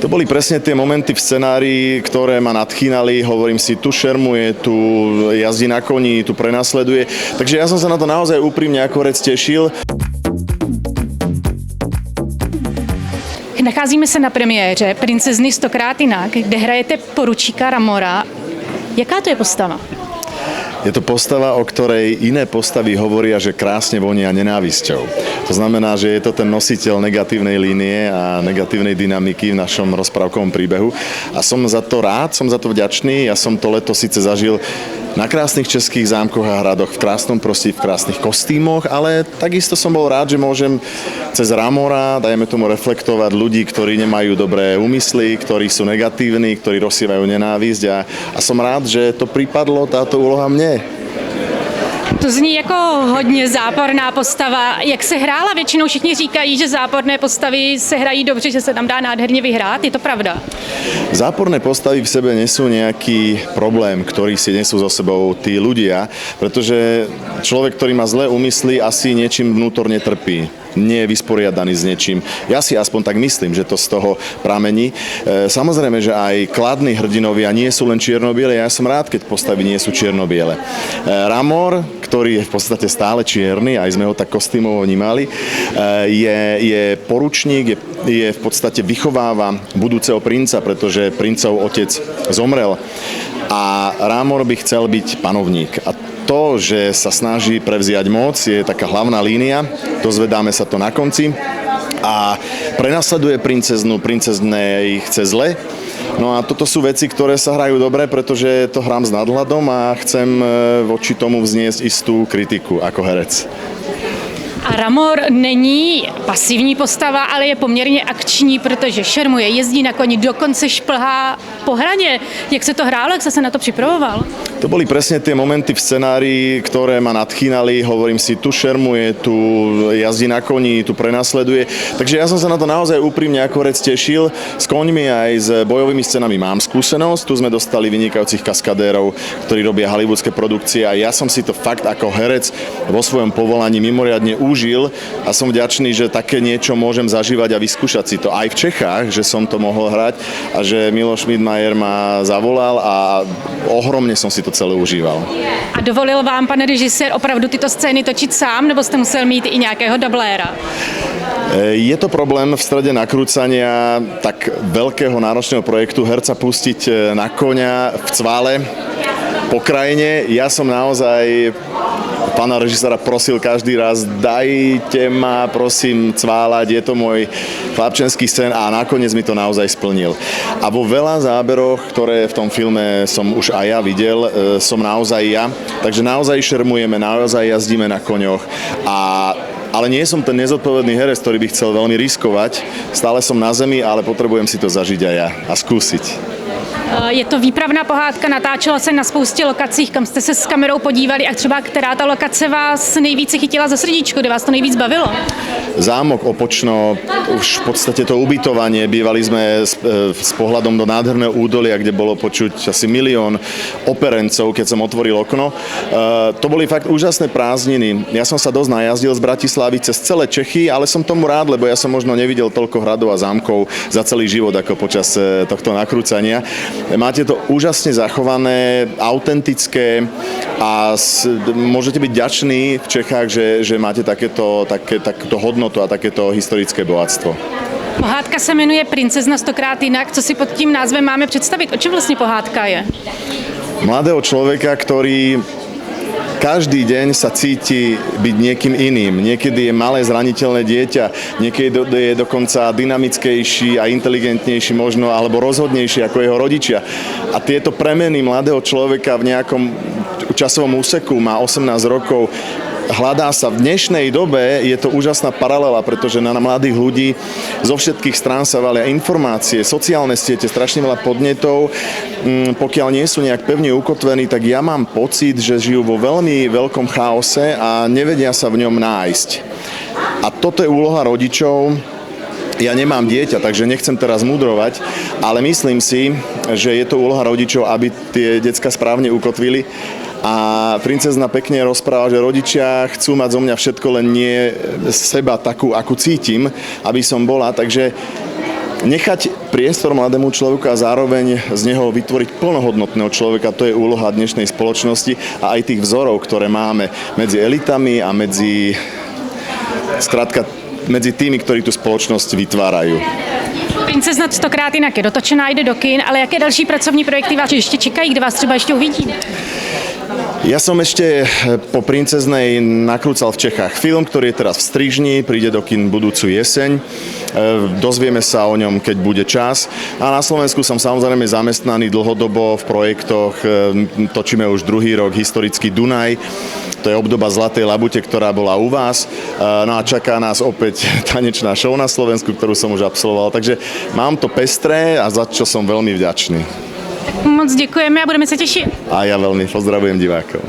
To boli presne tie momenty v scenári, ktoré ma nadchýnali. Hovorím si, tu šermuje, tu jazdí na koni, tu prenasleduje. Takže ja som sa na to naozaj úprimne ako herec tešil. Nacházíme se na premiéře Princezny stokrát jinak, kde hrajete poručíka Ramora. Jaká to je postava? Je to postava, o ktorej iné postavy hovoria, že krásne vonia nenávisťou. To znamená, že je to ten nositeľ negatívnej línie a negatívnej dynamiky v našom rozprávkovom príbehu. A som za to rád, som za to vďačný. Ja som to leto síce zažil na krásnych českých zámkoch a hradoch, v krásnom prostredí, v krásnych kostýmoch, ale takisto som bol rád, že môžem cez Ramora, dajme tomu, reflektovať ľudí, ktorí nemajú dobré úmysly, ktorí sú negatívni, ktorí rozsievajú nenávisť a som rád, že to pripadlo táto úloha mne. To zní jako hodně záporná postava. Jak se hrála? Většinou všichni říkají, že záporné postavy se hrají dobře, že se tam dá nádherně vyhrát. Je to pravda? Záporné postavy v sebe nesú nejaký problém, ktorý si nesú so sebou tí ľudia, pretože človek, ktorý má zlé úmysly, asi niečím vnútorne trpí. Nie je vysporiadaný s niečím. Ja si aspoň tak myslím, že to z toho pramení. Samozrejme, že aj kladní hrdinovia nie sú len čierno-biele. Ja som rád, keď postavy nie sú čierno-biele. Ramor, ktorý je v podstate stále čierny, aj sme ho tak kostýmovo vnímali, je poručník, je v podstate vychováva budúceho princa, pretože princov otec zomrel. A Ramor by chcel byť panovník. A to, že sa snaží prevziať moc, je taká hlavná línia, dozvedáme sa to na konci. A prenasleduje princeznu, princezne ich chce zle. No a toto sú veci, ktoré sa hrajú dobre, pretože to hrám s nadhľadom a chcem voči tomu vzniesť istú kritiku ako herec. A Ramor není pasivní postava, ale je poměrně akční, protože šermuje, jezdí na koni, dokonce šplhá po hraně. Jak se to hrálo, jak se na to připravoval? To boli presne tie momenty v scenári, ktoré ma nadchýnali. Hovorím si, tu šermuje, tu jazdí na koni, tu prenasleduje. Takže ja som sa na to naozaj úprimne ako herec tešil. S koňmi aj s bojovými scénami mám skúsenosť. Tu sme dostali vynikajúcich kaskadérov, ktorí robia hollywoodske produkcie a ja som si to fakt ako herec vo svojom povolaní mimoriadne užil a som vďačný, že také niečo môžem zažívať a vyskúšať si to aj v Čechách, že som to mohol hrať a že Miloš Schmidmajer ma zavolal a ohromne som si to celé užíval. A dovolil vám, pane režisér, opravdu tyto scény točit sám, nebo jste musel mít i nějakého dubléra? Je to problém v strede nakrúcania tak veľkého náročného projektu herca pustiť na koňa v cvále po krajine. Ja som naozaj pána režiséra prosil každý raz, dajte ma, prosím, cváľať, je to môj chlapčenský sen a nakoniec mi to naozaj splnil. A vo veľa záberoch, ktoré v tom filme som už aj ja videl, som naozaj ja, takže naozaj šermujeme, naozaj jazdíme na koňoch ale nie som ten nezodpovedný herec, ktorý by chcel veľmi riskovať. Stále som na zemi, ale potrebujem si to zažiť aj ja a skúsiť. Je to výpravná pohádka, natáčela se na spoustě lokacích, kam jste se s kamerou podívali a třeba která ta lokace vás nejvíce chytila za srdíčko, kde vás to nejvíc bavilo? Zámok Opočno, už v podstate to ubytovanie, bývali sme s pohľadom do nádherného údolia, kde bolo počuť asi 1 000 000 operencov, keď som otvoril okno. To boli fakt úžasné prázdniny. Ja som sa dosť najazdil z Bratislavy cez celé Čechy, ale som tomu rád, lebo ja som možno nevidel toľko hradov a zámkov za celý život ako počas tohto nakrúcania. Máte to úžasne zachované, autentické a môžete byť ďační v Čechách, že máte takéto hodnotu a takéto historické bohatstvo. Pohádka se jmenuje Princezna stokrát jinak. Co si pod tím názvem máme představit? O čem vlastně pohádka je? Mladého človeka, ktorý každý deň sa cíti byť niekým iným. Niekedy je malé zraniteľné dieťa, niekedy je dokonca dynamickejší a inteligentnejší možno, alebo rozhodnejší ako jeho rodičia. A tieto premeny mladého človeka v nejakom časovom úseku, má 18 rokov, hľadá sa. V dnešnej dobe je to úžasná paralela, pretože na mladých ľudí zo všetkých strán sa valia informácie, sociálne siete, strašne veľa podnetov. Pokiaľ nie sú nejak pevne ukotvení, tak ja mám pocit, že žijú vo veľmi veľkom chaose a nevedia sa v ňom nájsť. A toto je úloha rodičov. Ja nemám dieťa, takže nechcem teraz mudrovať, ale myslím si, že je to úloha rodičov, aby tie decka správne ukotvili. A princezna pekne rozpráva, že rodičia chcú mať zo mňa všetko, len nie seba takú, akú cítim, aby som bola. Takže nechať priestor mladému človeku a zároveň z neho vytvoriť plnohodnotného človeka, to je úloha dnešnej spoločnosti a aj tých vzorov, ktoré máme medzi elitami a medzi tými, ktorí tú spoločnosť vytvárajú. Princezna 100krát jinak je dotočená, jde do kin, ale jaké další pracovní projekty vás ještě čekají, kde vás třeba ještě uvidíme? Ja som ešte po Princeznej nakrúcal v Čechách film, ktorý je teraz v Strižni, príde do kin budúcu jeseň. Dozvieme sa o ňom, keď bude čas. A na Slovensku som samozrejme zamestnaný dlhodobo v projektoch. Točíme už druhý rok historický Dunaj. To je obdoba Zlatej labute, ktorá bola u vás. No a čaká nás opäť tanečná show na Slovensku, ktorú som už absolvoval. Takže mám to pestré a za čo som veľmi vďačný. Moc děkujeme a budeme se těšit. A ja veľmi pozdravujem divákov.